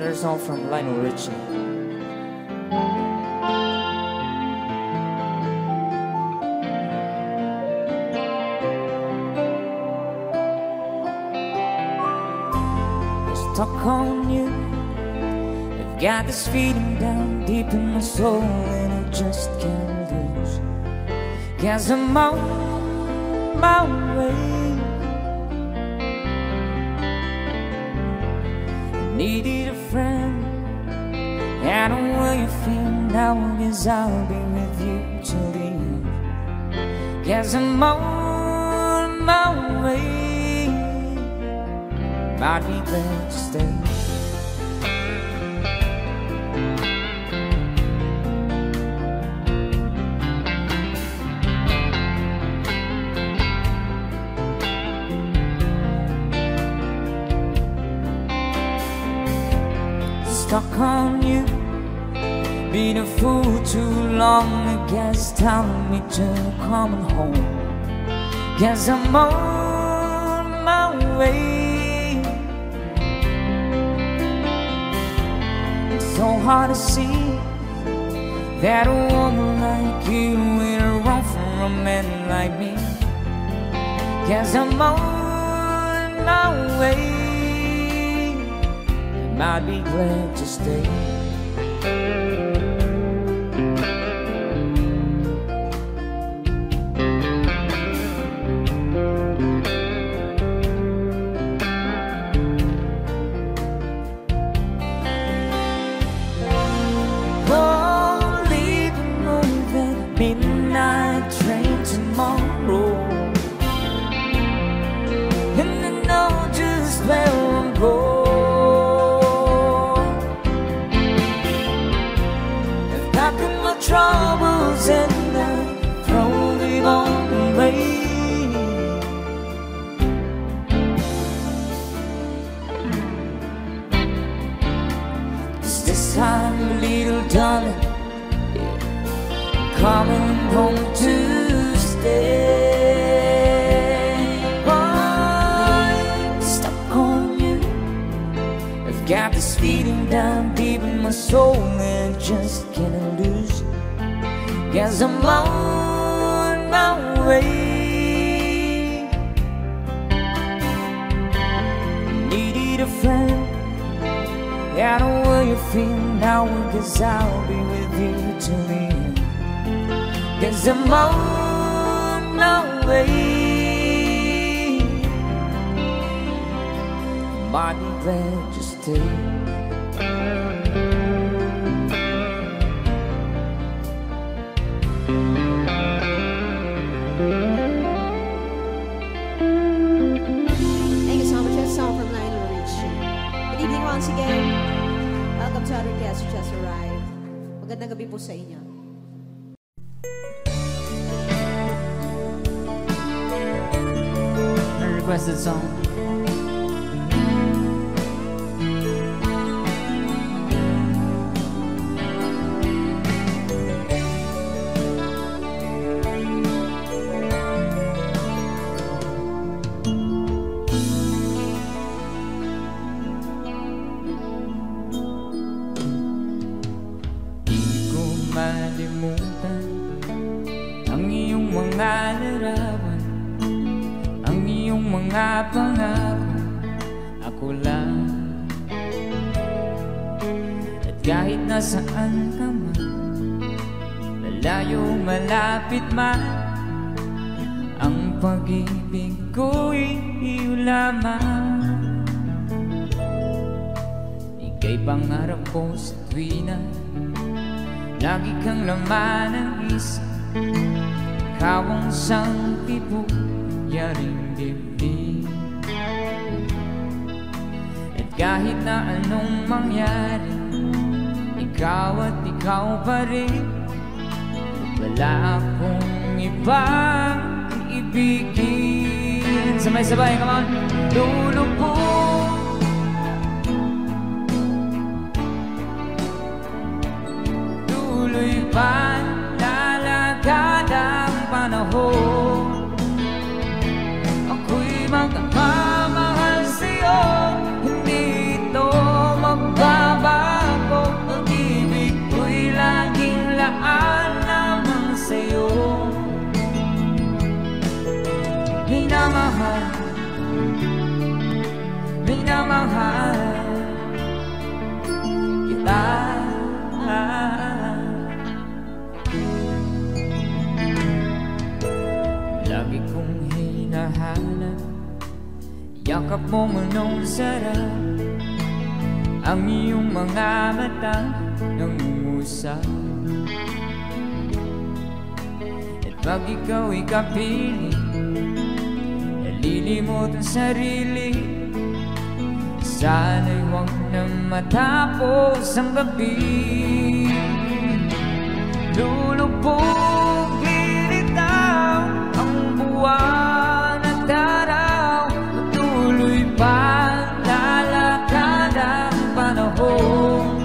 Another song from Lionel Richie. Stuck on you. I've got this feeling down deep in my soul, and I just can't lose. 'Cause I'm on my way. I needed a friend. I don't know where you feel now, 'cause I'll be with you till the end. 'Cause I'm on my way. Might be glad to stay. Stuck on you, been a fool too long. I guess telling me to come home. 'Cause I'm on my way. So hard to see that a woman like you will run from a man like me. 'Cause I'm on my way. I might be glad to stay. Midnight train tomorrow, and I know just where I'm going. I've packed my troubles and I throw them all away. 'Cause this time, little darling, coming home to stay. I'm stuck on you. I've got this feeling down deep in my soul, and just can't lose. 'Cause I'm on my way. Needed a friend. I don't know where you feel now, 'cause I'll be with you till the end. 'Cause I'm on my way. Might be glad to stay. Thank you so much. That's a song from Lionel Richie. Good evening once again. Welcome to our guest who just arrived. Magandang gabi po sa inyo. Requested song. Di ko malimutan ang iyong mga larawan, ang iyong mga pangako, ako lang. At kahit nasaan ka man, malayo malapit man, ang pag-ibig ko'y iyo lamang. Ika'y pangarap ko sa tuwina, lagi kang laman ng isip. Ikaw ang sangkibok, yaring dibdib. At kahit na anong mangyari, ikaw at ikaw pa rin. Wala akong ibang iibigin. Sabay-sabay, come on. Lulubog, tuloy pa lalakad ang panahon. Ako'y magmamahal sa'yo, hindi ito magbabago. minamahal, minamahal kita. Lagi kong hinahanap yakap mo manong sarap, ang iyong mga mata nangungusap. At pag ikaw'y kapiling, nalilimot ang sarili, sana'y huwag na matapos ang gabi. Lulubog, lilitaw ang buwan at araw, patuloy pa lalakad ang panahon.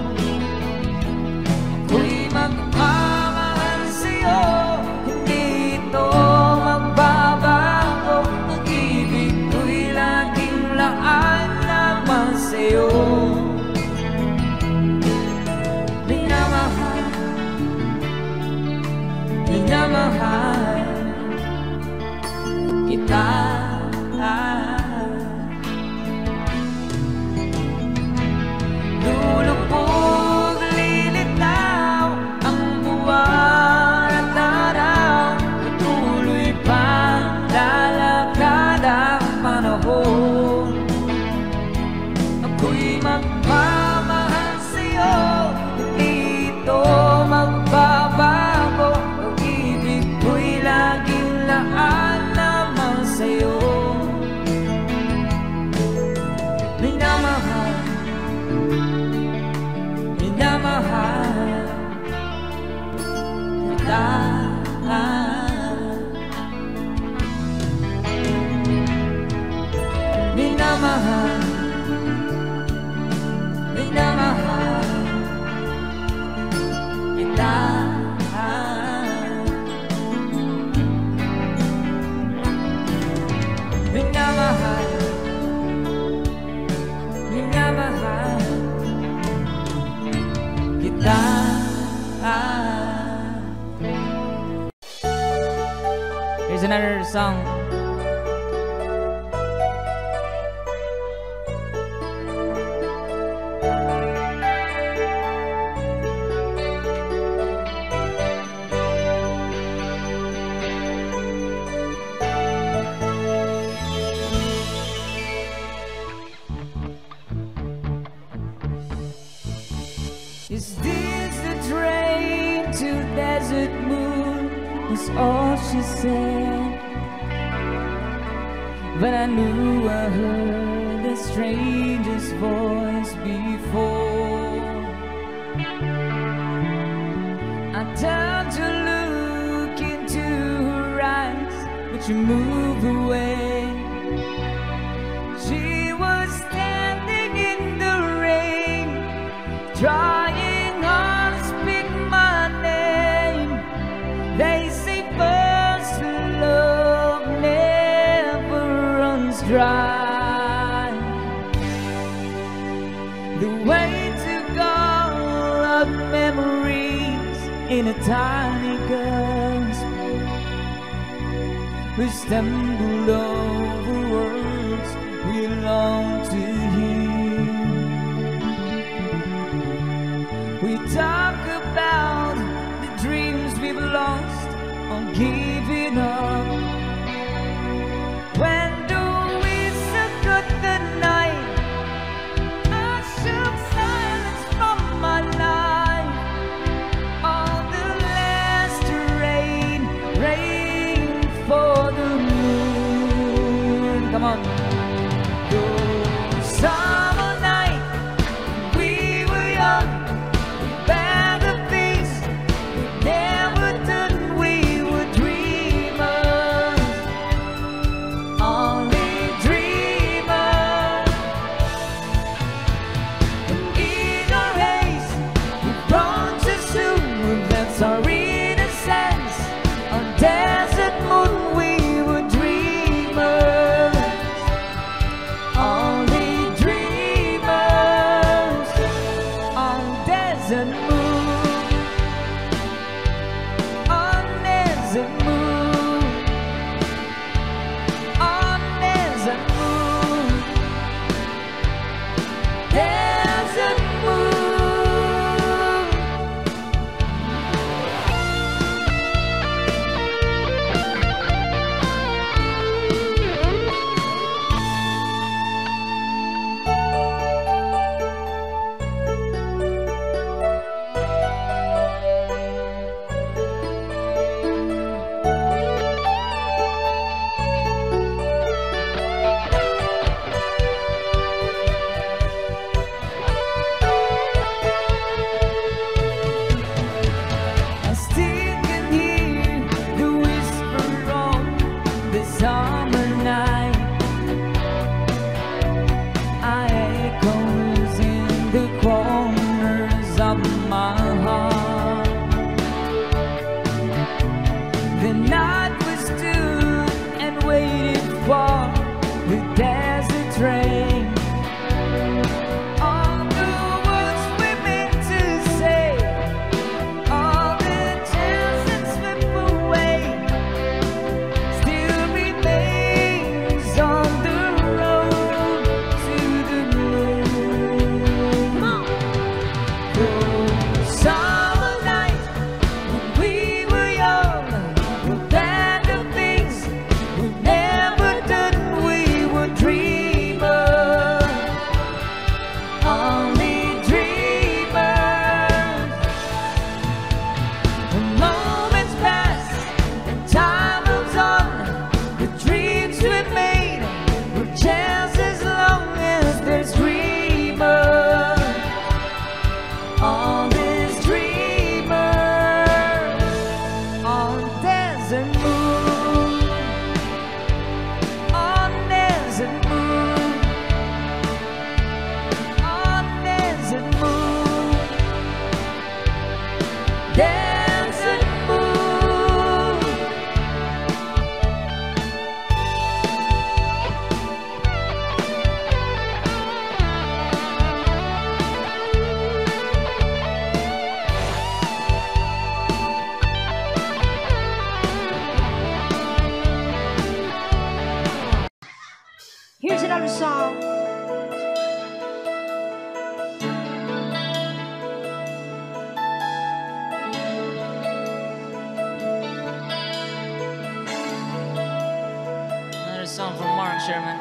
Ako'y magmamahal sa'yo, hindi ito magbabago. Pag-ibig ko'y laging laan naman sa'yo. Minamahal, minamahal kita. Lulubog, lilitaw ang buwan at araw, patuloy pang lalakad ang panahon. Ako'y magmamahal sa'yo, hindi ito magbabago. Pag-ibig ko'y laging laan naman sa'yo. Minamahal, minamahal kita. Minamahal, minamahal kita. Minamahal, minamahal kita. Here's another song. Is this the train to Desert Moon? Was all she said. But I knew I heard the stranger's voice before. I turned to look into her eyes, but she moved away. She was standing in the rain, trying hard to speak my name. They say first love never runs dry. The way to all of memories in a tiny gasp. We stumbled over words we long to hear. We talk about the dreams we've lost or giving up. When do we forget the night? I shook silence from my life. All the last rain, rain for the moon. Come on. Those summer night, we were young. desert moon, on desert moon, desert moon. Here's another song. Another song from Mark Sherman.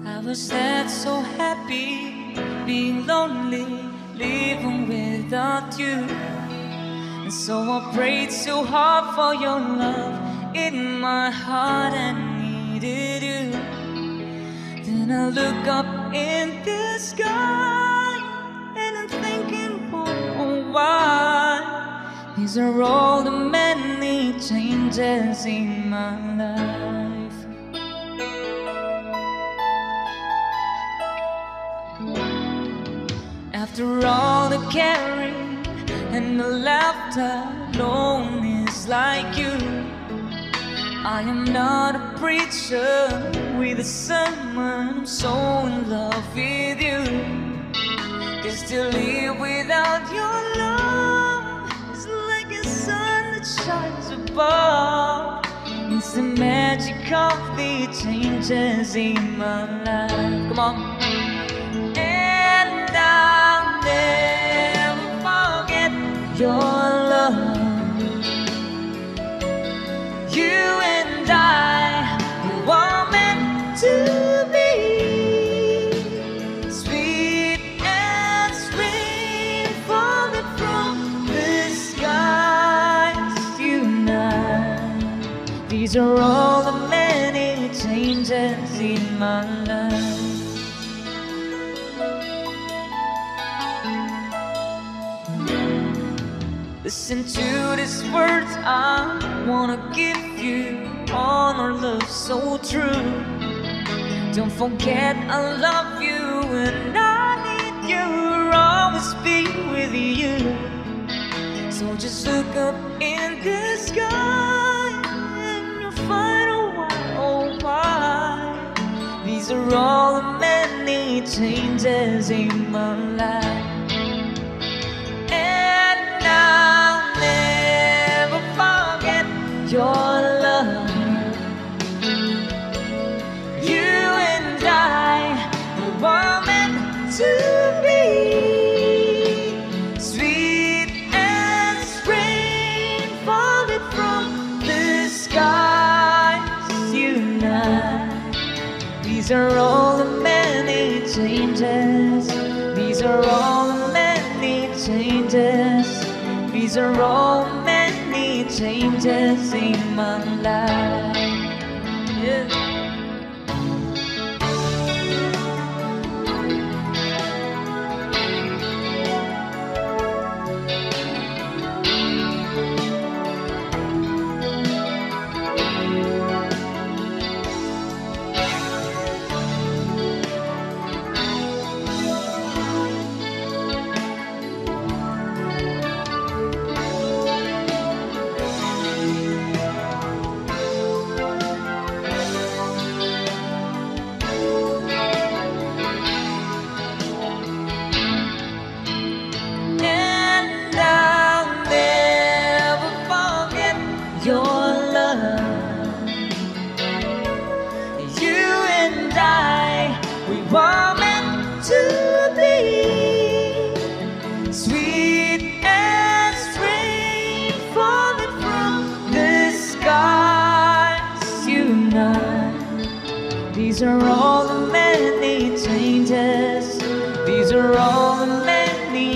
I was that so happy, being lonely, living without you. And so I prayed so hard for your love. In my heart I needed you. Then I look up in the sky, and I'm thinking, oh why? These are all the many changes in my life. After all the caring and the laughter, no one is like you. I am not a preacher with a sermon, I'm so in love with you. 'Cause to live without your love is like a sun that shines above. It's the magic of the changes in my life. Come on. And I'll never forget your love. You and I were meant to be, sweet as rain falling from the skies. You and I, these are all the many changes in my life. Listen to these words I wanna give you, on our love so true. Don't forget I love you and I need you, I'll always be with you. So just look up in the sky and you'll find a why, oh why. These are all the many changes in my life. Your love, you and I were meant to be, sweet as rain falling from the skies. You and I, these are all the many changes. These are all the many changes. These are all many changes in my life. Yeah.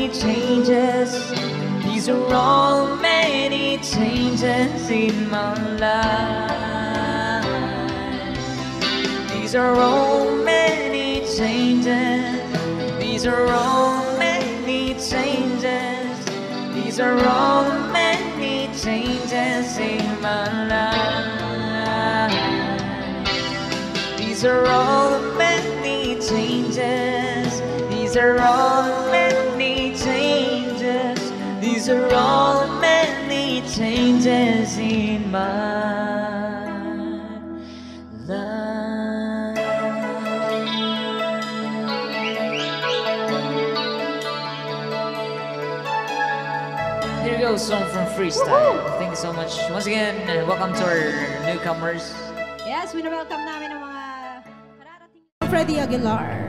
many changes. These are all many changes in my life. These are all many changes. These are all many changes. These are all many changes in my life. These are all many changes. These are all many changes. These are all many changes in my life. Here we go, song from Freestyle. Thank you so much. Once again, welcome to our newcomers. Yes, welcome namin ang mga kararating. Freddie Aguilar.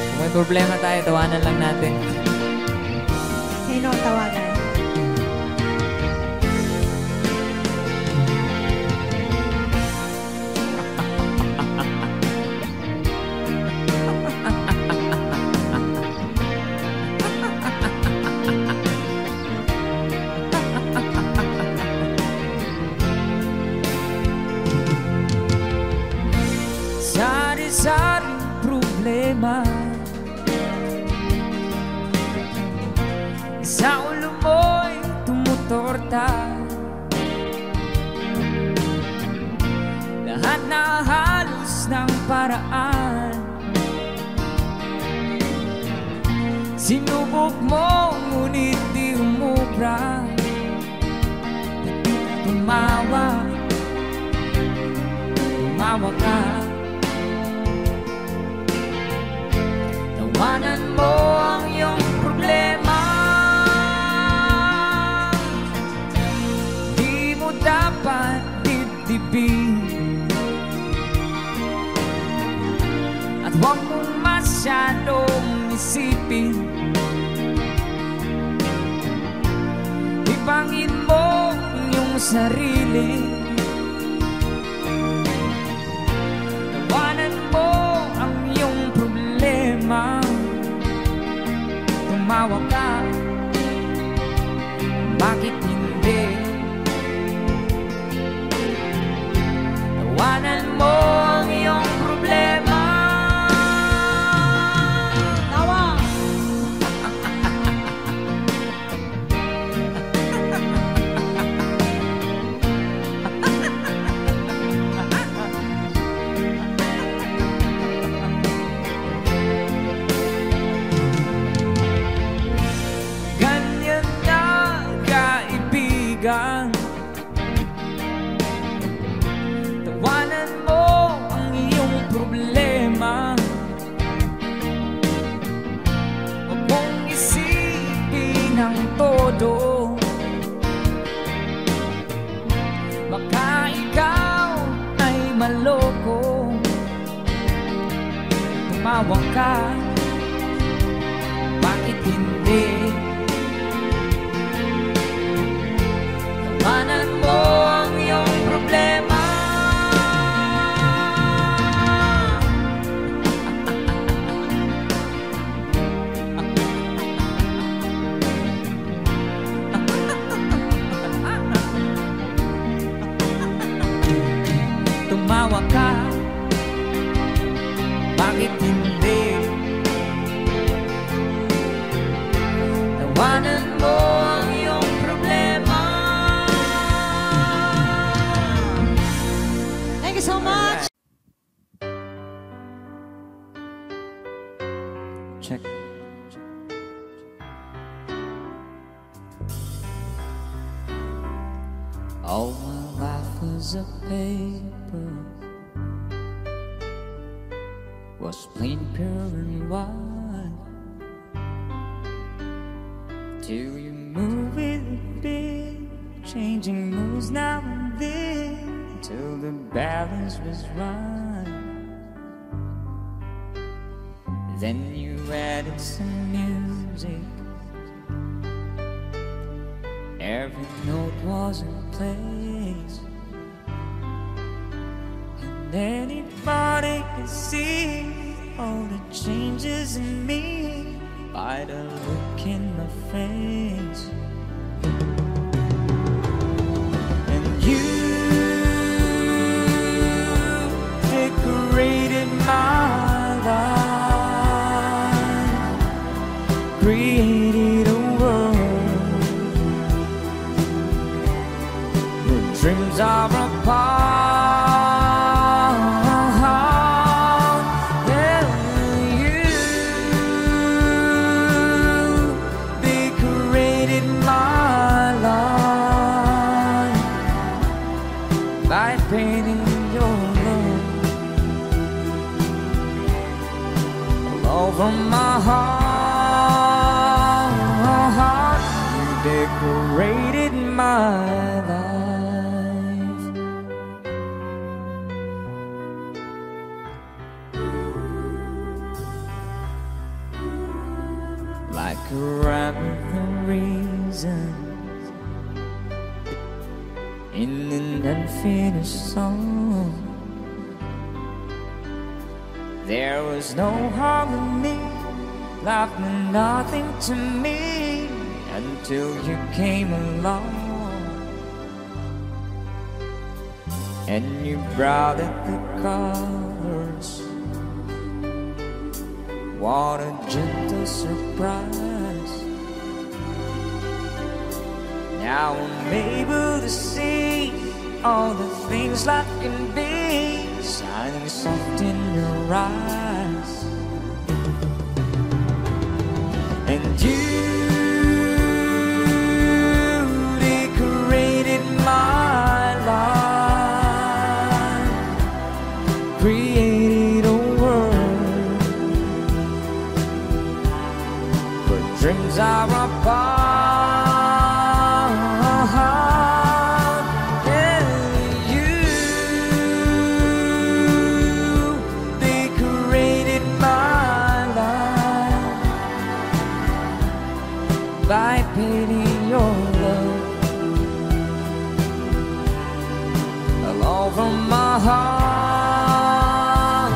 Kung may problema tayo, tawanan lang natin. Sino ang tawagan? Sari-saring problema sa ulo mo'y tumutorta. Lahat na halos ng paraan sinubok mo, ngunit di umubra. Tumawa, tumawa ka. Tawanan mo ang iyong problema. Di mo dapat dibdibin, at huwag mong masyadong isipin. Ipangin mo ang iyong sarili. Tawanan mo ang iyong problema. Tumawa ka, bakit hindi? Tawanan mo ang iyong problema. Tawa! Ganyan na kaibigan. Tawanan mo ang iyong problema. Huwag mong isipin ang todo. Baka ikaw ay maloko. Tumawa ka, bakit hindi? Tawanan mo ang iyong problema. Tumawa ka, bakit hindi? Tawanan mo ang iyong problema. Thank you so much! Check. All my life was a paper, was plain, pure and white, till you move with a bit, changing moves now and then, till the balance was right. Then you added some music, every note was in place, and Anybody can see all the changes in me by the look in my face. And you decorated my life, created a world where dreams are apart. From my heart, you decorated my life. Like a rabbit reason in an unfinished song. There was no harmony, life meant nothing to me until you came along. And you brought it the colors. What a gentle surprise. Now I'm able to see all the things life can be, shining soft in your eyes. And you decorated my life, created a world where dreams are apart. By painting your love all over my heart,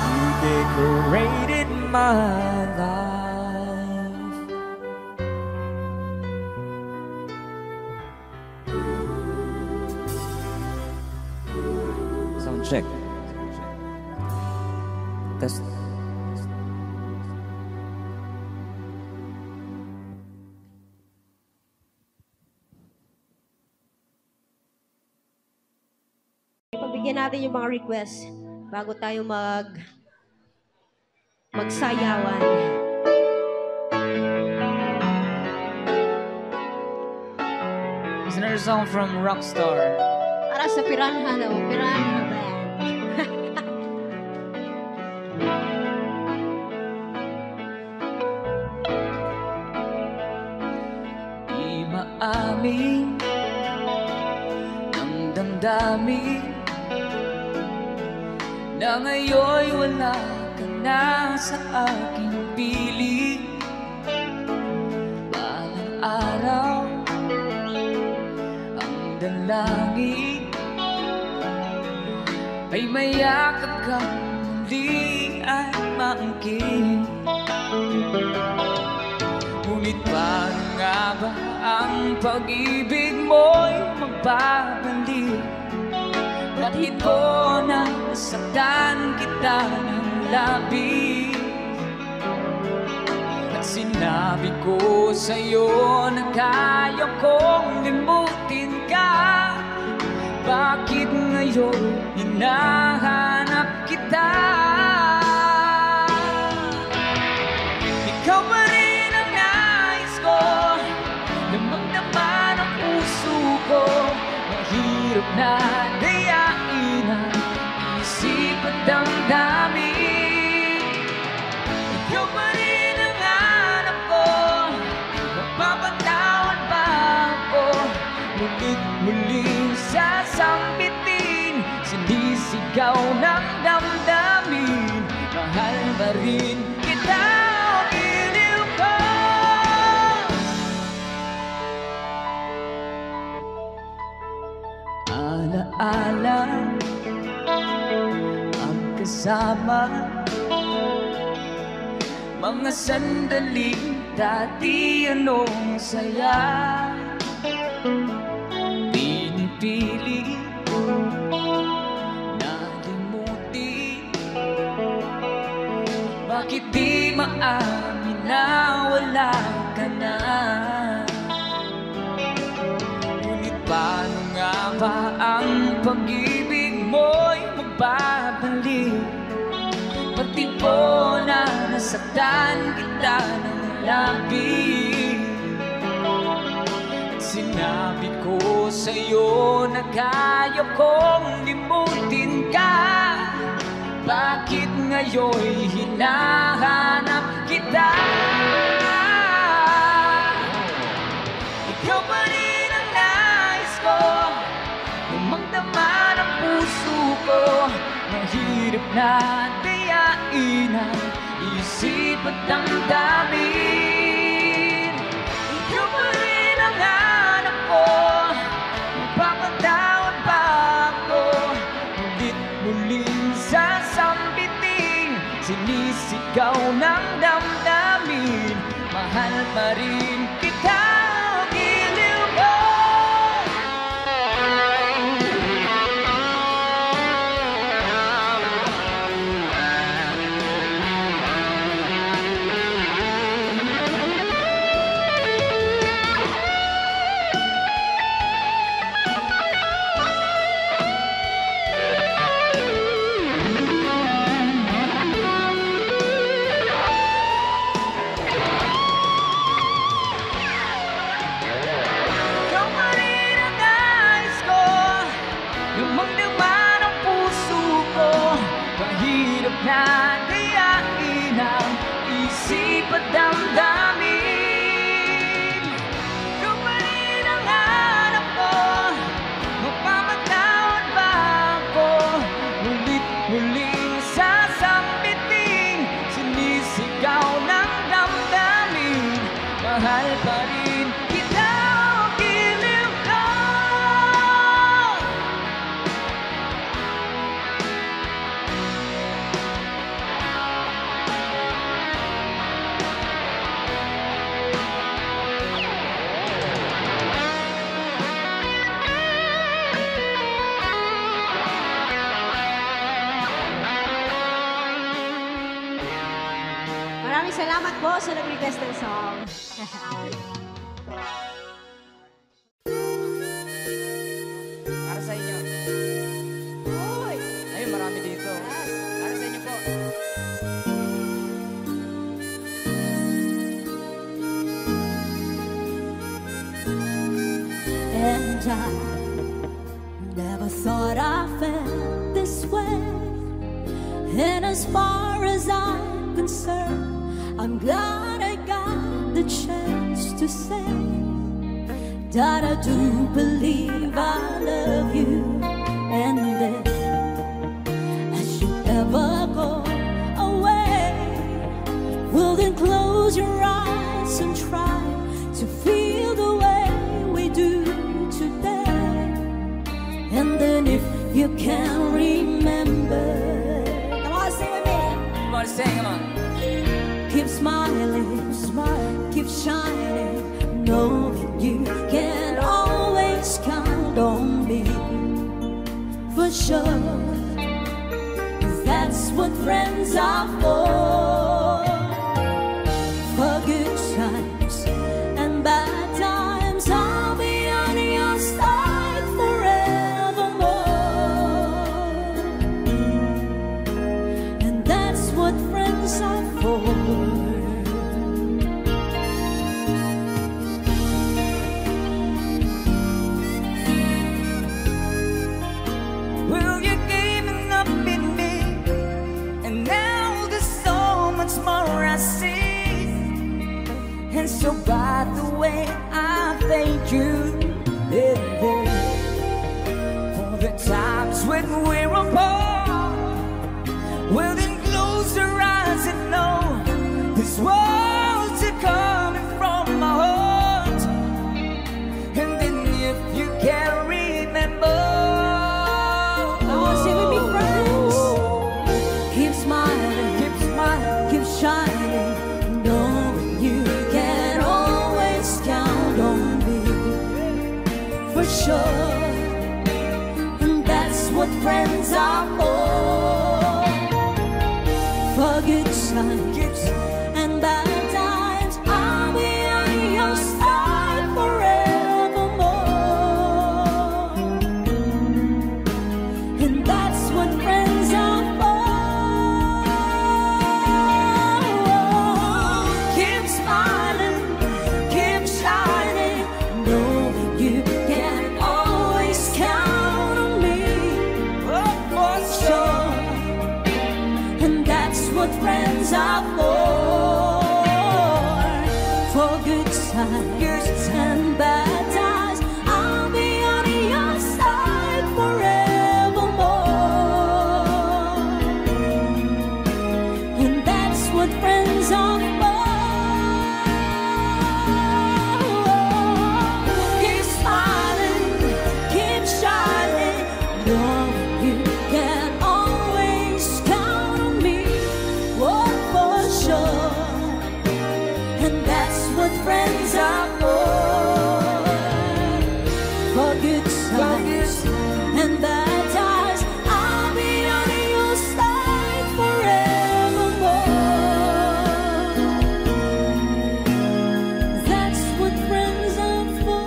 you decorated my life. Sound check. Test. Pagbigyan natin yung mga request bago tayo magsayawan. It's another song from Rockstar. Para sa Piranha daw, Piranha Band. Di maamin ang damdamin na ngayon'y wala ka na sa aking piling. Balang araw ang dalangin ay mayakap kang muli at maangkin. Ngunit paano nga ba ang pag-ibig mo'y magbabalik? Kahit ko na nasaktan kita ng labis, at sinabi ko sa'yo na kaya kong limutin ka, bakit ngayon hinahanap kita? Ikaw pa rin ang nais ko, na magdaman ang puso ko. Mahirap na dayain ang isip at damdamin. Ikaw pa rin ang hanap ko, mapapatawad ba ako? Ngunit muling sasambitin, sinisigaw ng damdamin. Mahal ba rin kita o iliw ko? Alaala kasama. Mga sandaling dati anong saya, pinipili na limutin. Bakit di maamin na wala ka na? Ngunit paano nga ba ang pag-ibig mo'y magbabalik? Pati po na nasaktan kita ng labis. Sinabi ko sa'yo na kaya kong limutin ka. Bakit ngayon'y hinahanap kita? Ikaw pa rin ang nais ko, magdama ng puso ko. Mahirap na dayain ang isip at damdamin. Ikaw pa rin ang hanap ko, magpapatawad ba ako? Ulit muling sasambiting, sinisigaw ng damdamin. Mahal pa rin kita, giliw ko. Na dayain ang isip at damdamin. Ikaw pa rin ang hanap ko, magpamatawad ba ako? Ulit muling sasambiting, sinisigaw ng damdamin. Mahal pa rin kita, giliw ko. Maraming salamat po sa nag-request ng song. Para sa inyo. Uy! Ayun, marami dito. Para sa inyo po. And I never thought I felt this way. And as far as I'm concerned, I'm glad I got the chance to say that I do believe I love you. And then as you ever go away, well then close your eyes and try to feel the way we do today. And then if you can remember, Come on, sing with me. Come on, sing, come on. keep smiling, keep shining. Know that you can always count on me for sure. That's what friends are for. For good times and bad times, I'll be on your side forevermore. And that's what friends are for. Well, you're giving up in me, and now the times and bad times, I'll be on your side forevermore. And that's what friends are for. Keep smiling, keep shining. Know you can always count on me, oh, for sure. And that's what friends are for good times and bad times. I'll be on your side forevermore. And that's what friends are for. Keep smiling, keep shining. Know you can always count on me, oh, for sure. And that's what friends are for good times and bad times. I'll be on your side forevermore. That's what friends are for.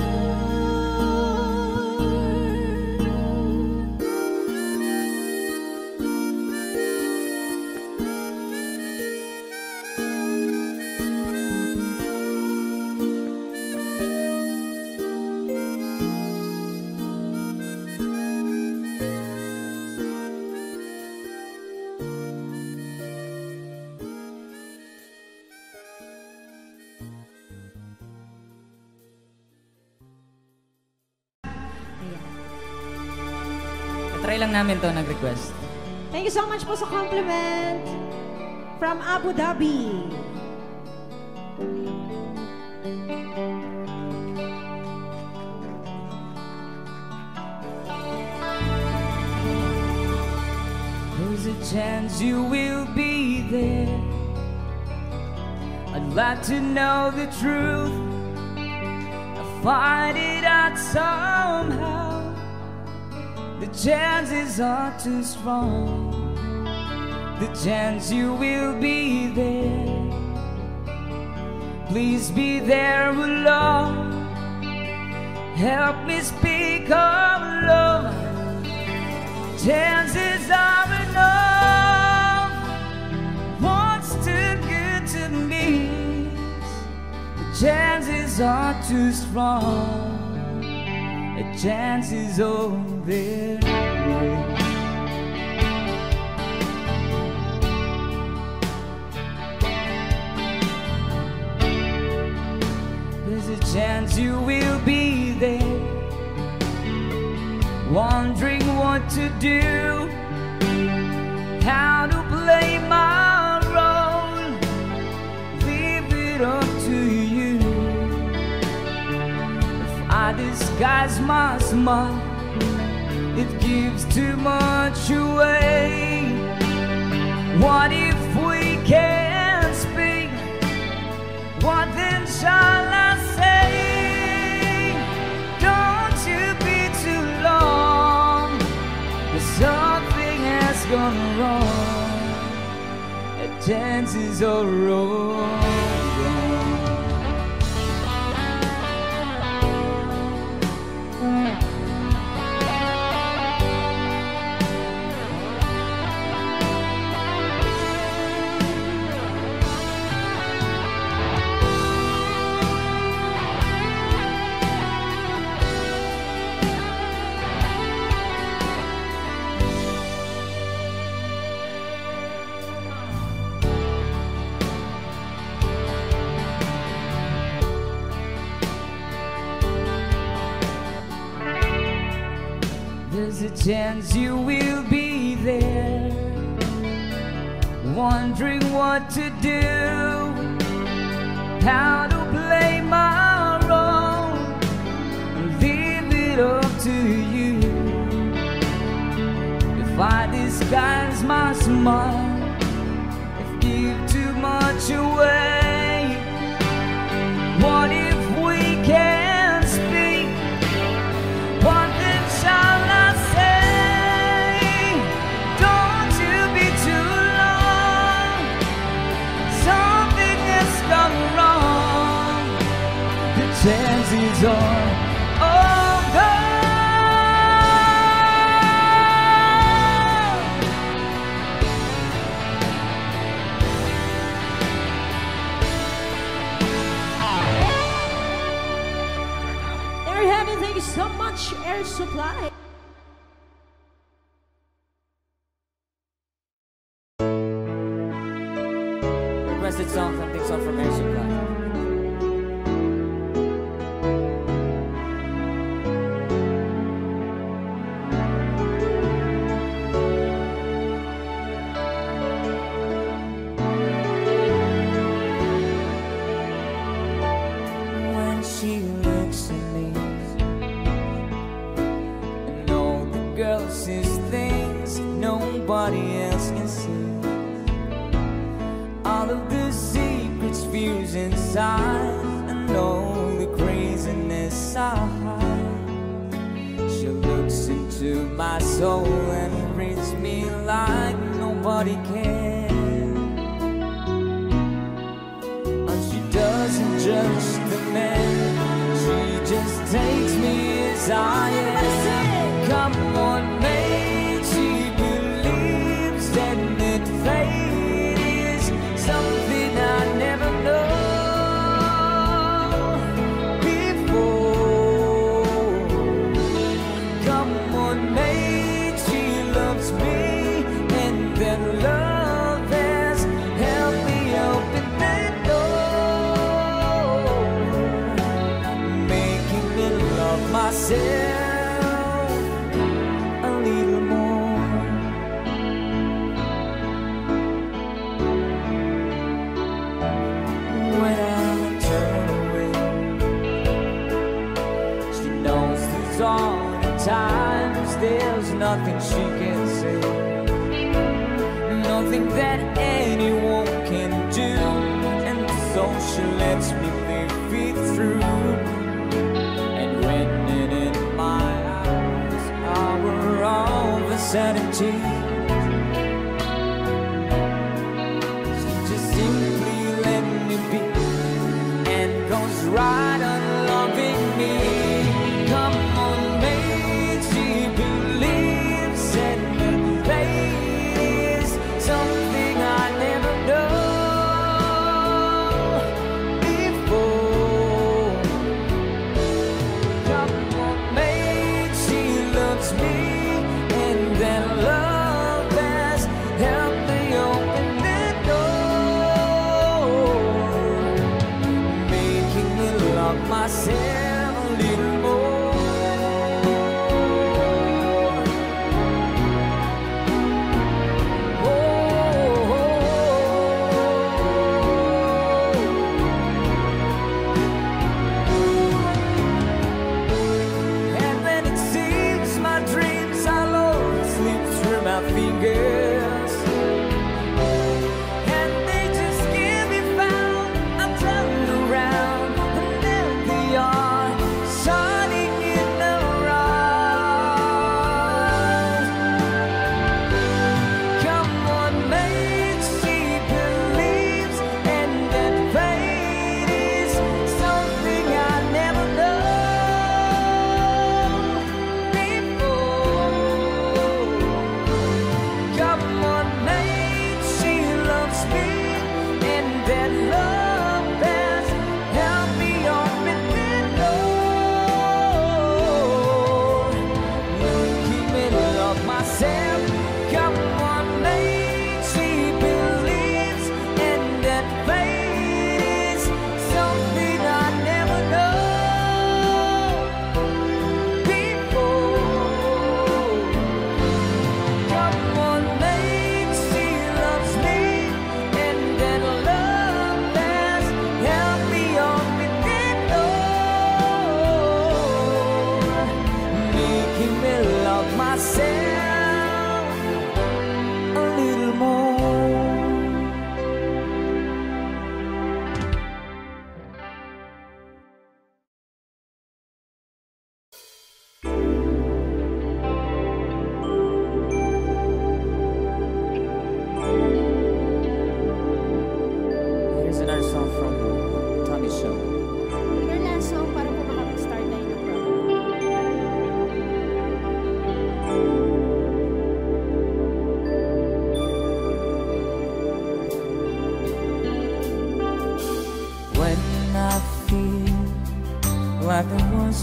Try lang namin to, nag-request. Thank you so much po sa compliment from Abu Dhabi. There's a chance you will be there. I'd like to know the truth. I'll find it out somehow. The chances are too strong. The chance you will be there. Please be there alone. Help me speak of love. Chances are enough. What's too good to me? The chances are too strong. The chances over there. There's a chance you will be there, wondering what to do, how to play my role. Leave it up to you. If I disguise my smile, it gives too much away. What if we can't speak? What then shall I say? Don't you be too long. Something has gone wrong. The chances are wrong. There's a chance you will be there, wondering what to do, how to play my role. Leave it up to you. If I disguise my smile, if give too much away, what if we can't speak? What then shall I say? Don't you be too long. it's all gone. There you have it. Thank you so much, Air Supply. Requested song from Big Song from Air Supply. When she looks at me, and all the girl sees things nobody else can see. All of the secrets, fears inside, and all the craziness I hide. She looks into my soul and reads me like nobody can. And she doesn't judge the man, she just takes me as I am. Come on, mate, she believes that it fades something I never know before. Come on, mate, she loves me, and that love has helped me open that door, making me love myself a little more. When I turn away, she knows there's all the times there's nothing she can say, nothing that anyone can do, and so she lets me live it through. And when it in my eyes, hour of a certainty, she just simply let me be, and goes right on loving me. Come on, mate, she believes in the fate is something I never know before. Come on, mate, she loves me, and that love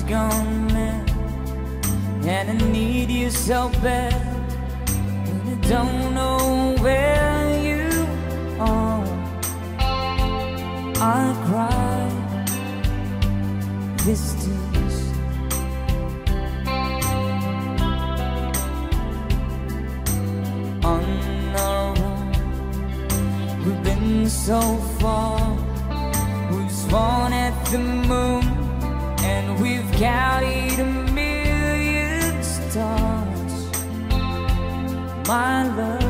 gone mad, and I need you so bad, and I don't know where you are. I cry this tears. On our own, we've been so far. We've sworn at the moon, and we've counted a million stars. My love,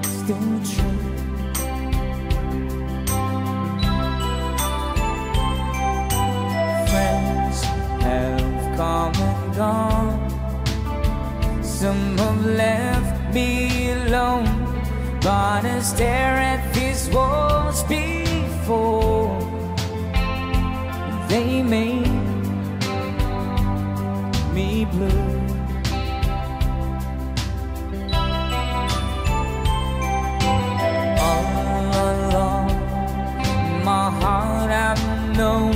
still true. Friends have come and gone. Some have left me alone, but I stare at these walls before they made me blue. All along my heart I've known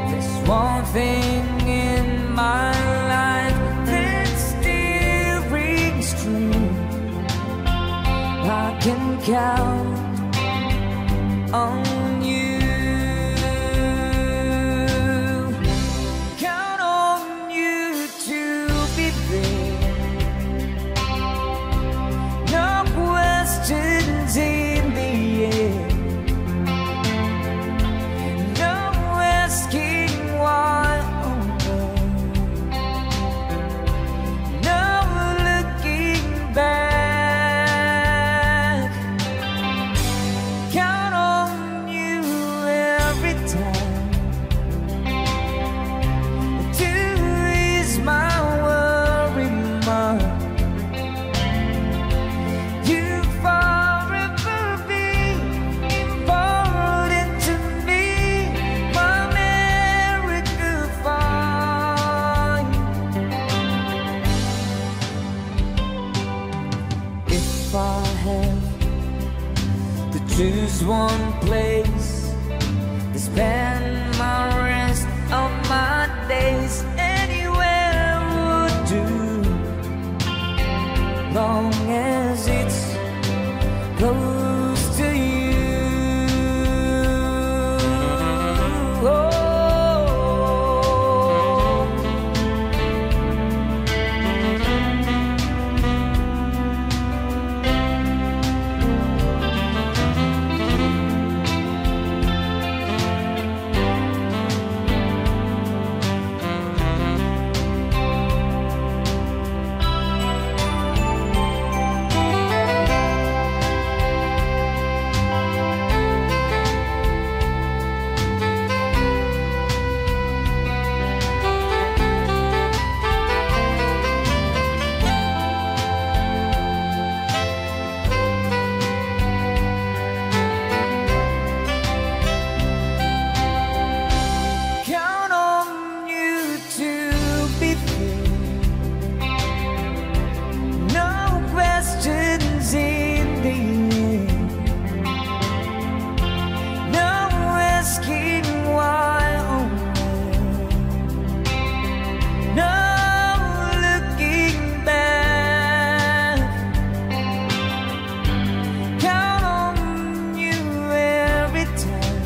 there's one thing in my life that still rings true. I can count on you. Count on you to be there. No questions in the air. No asking why. No looking back. Count on you every time to ease my worry mind. You forever be important to me, my America fine. If I have to choose one place to spend my rest of my days, anywhere would do, long as it's close to you. Oh. Count on you to be there. No questions in the air. No asking why or where. No looking back. Count on you every time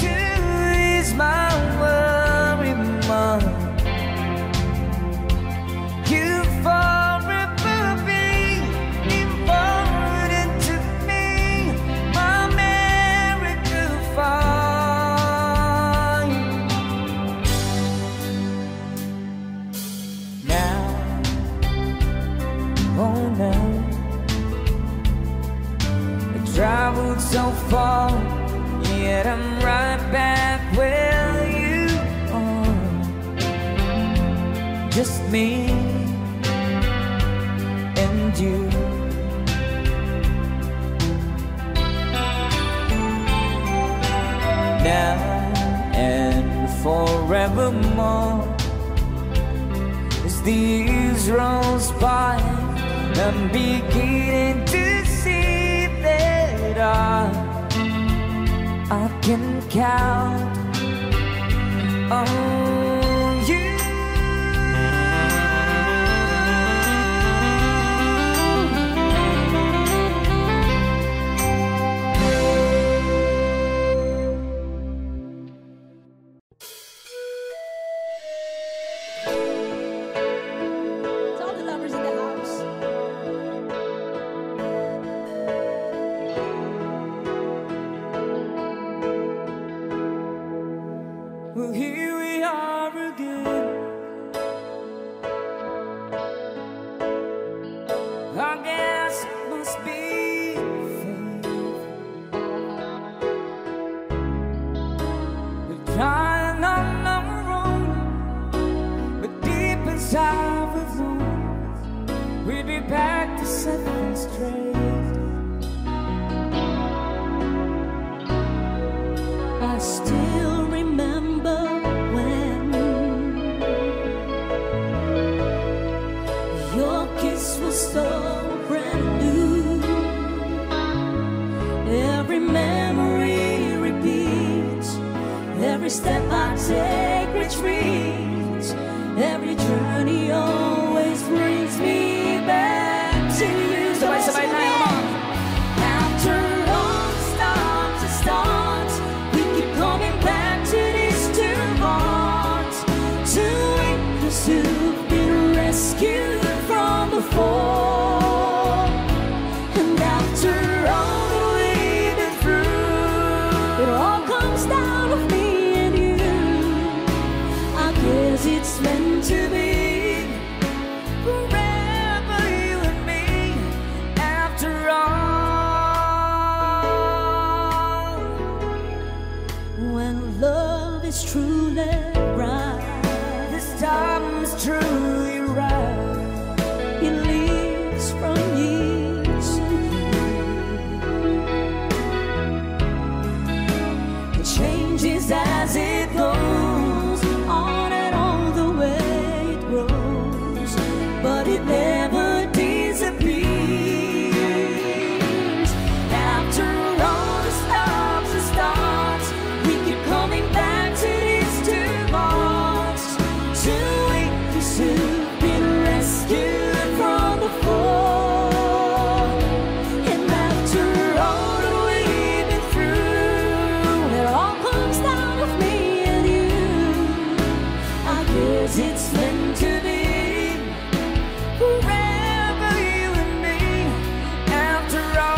to ease my worry mind. You forever be important to me, my America fine. Now, oh now, I traveled so far, yet I'm right back where you are. Just me and you. Now and forevermore, as the years rolls by, I'm beginning to see that I I can count on you. To all the lovers in the house. Well, here we are again. I guess it must be fate. We're trying on our own, but deep inside we've known we'd be back to set things straight. I still remember when your kiss was so brand new. Every memory repeats, every step I take retreats, every journey always brings me back to you. Sabay-sabay na yun, mga. After all the stops and starts, we keep coming back to these two hearts, to witness who've been rescued from before. And after all that we've been through, it all comes down to me and you. I guess it's meant to be. Forever you and me, after all. When love is truly right, This time is truly right. it leads from years to years. It changes as it goes on and on the way it grows, but it never disappears. After all the stops and starts, we keep coming back to these two hearts, to witness who've been rescued from before. And after all that we've been through, it all comes down to me and you. I guess it's meant to be. Forever you and me, after all.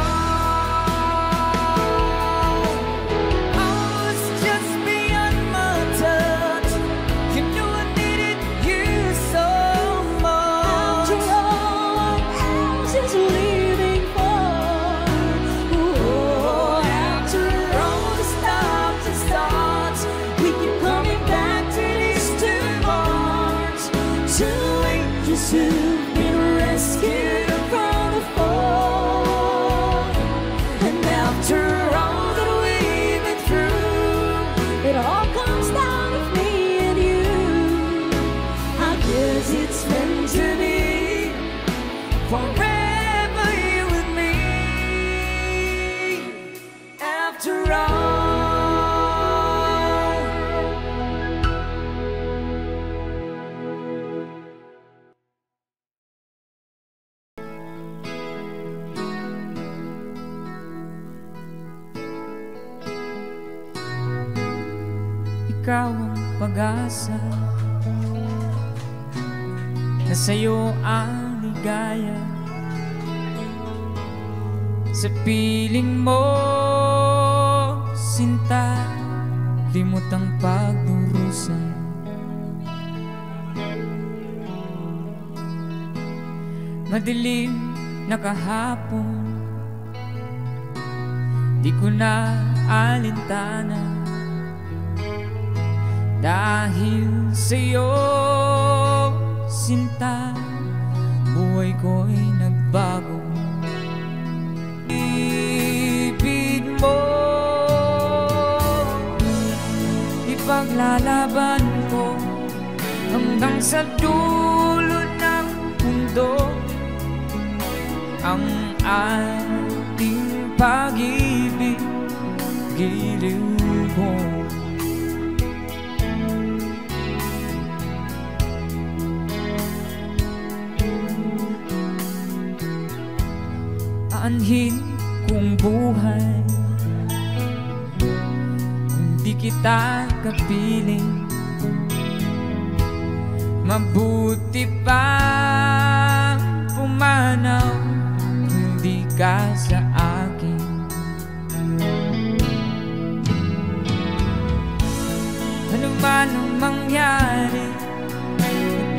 Oh, it's just beyond my touch. You know I needed you so much. After all, what else is living for? Oh, after all the stops and starts, We keep coming back to these two hearts, to witness who've been rescued from before. and after all that we've been through, It all comes down to me and you. I guess it's meant to be. forever you and me, after all. Ikaw ang pag-asa, na sa'yo ang ligaya. Sa piling mo, sinta, limot ang pagdurusa. Madilim na kahapon, di ko na alintana. Dahil sa'yo, sinta, buhay ko'y nagbago. Ibig mo, ipaglalaban ko hanggang sa dulo ng mundo. Ang ating pag-ibig giliw ko. Anhin kong buhay kung di kita kapiling. Mabuti pa pumanaw kung di ka sa akin. Ano man ang mangyari,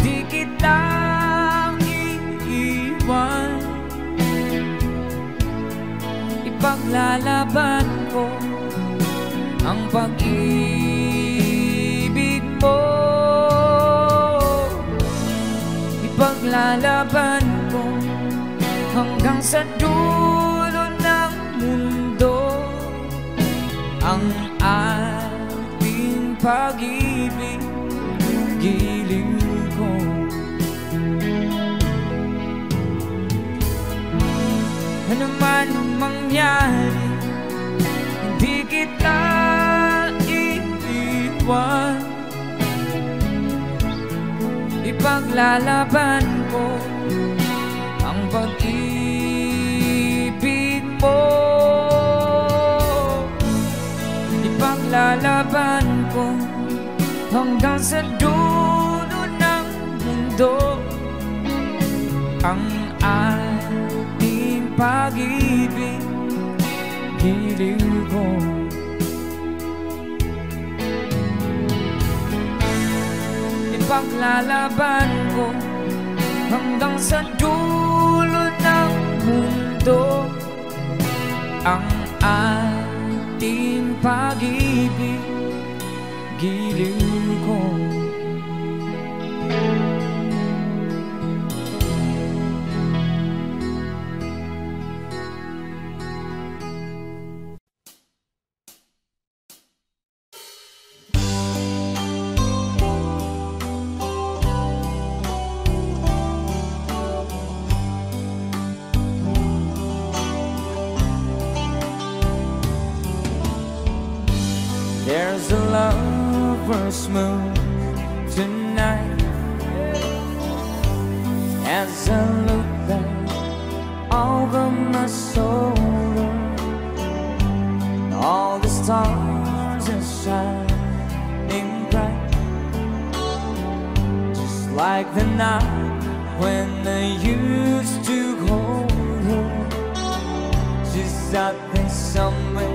di kita iiwan. Ipaglalaban ko ang pag-ibig mo. Ipaglalaban ko hanggang sa dulo ng mundo ang ating pag-ibig, giliw ko. Ano man ang mangyari, hindi kita iiwan. Ipaglalaban ko ang pag-ibig mo. Ipaglalaban ko hanggang sa dulo ng mundo ang ating pag-ibig, giliw ko. Ipaglalaban ko hanggang sa dulo ng mundo ang ating pag-ibig, giliw ko. There's a lover's moon tonight as I look back over my shoulder. All the stars are shining bright, just like the night when I used to hold her. She's out there somewhere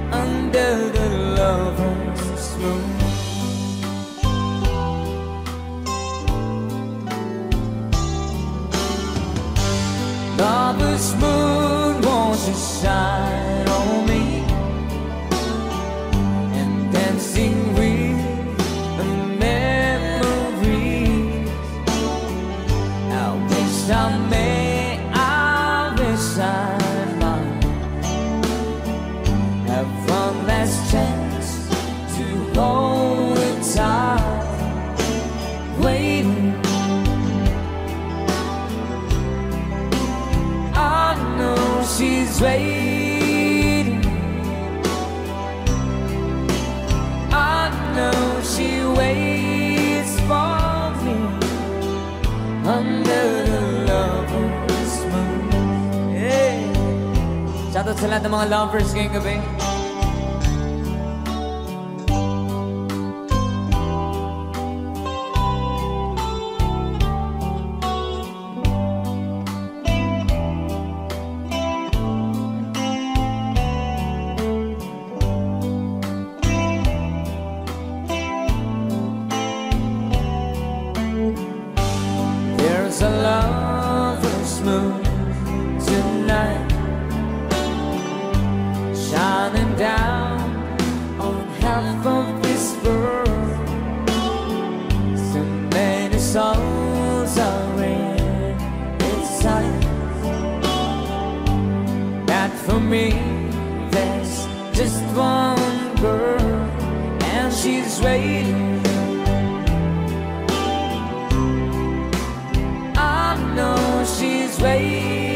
under the lover's moon. Lover's moon, won't you shine on me and dancing with a memory. I wish I may, I wish I one last chance to hold it tight, waiting. I know she's waiting. I know she waits for me under the lover's moon. Hey. Shoutout sa lahat ng mga lovers ngayong gabi. There's a lover's moon tonight, shining down on half of this world. So many souls are in inside. That for me, there's just one girl, and she's waiting. I know she's waiting.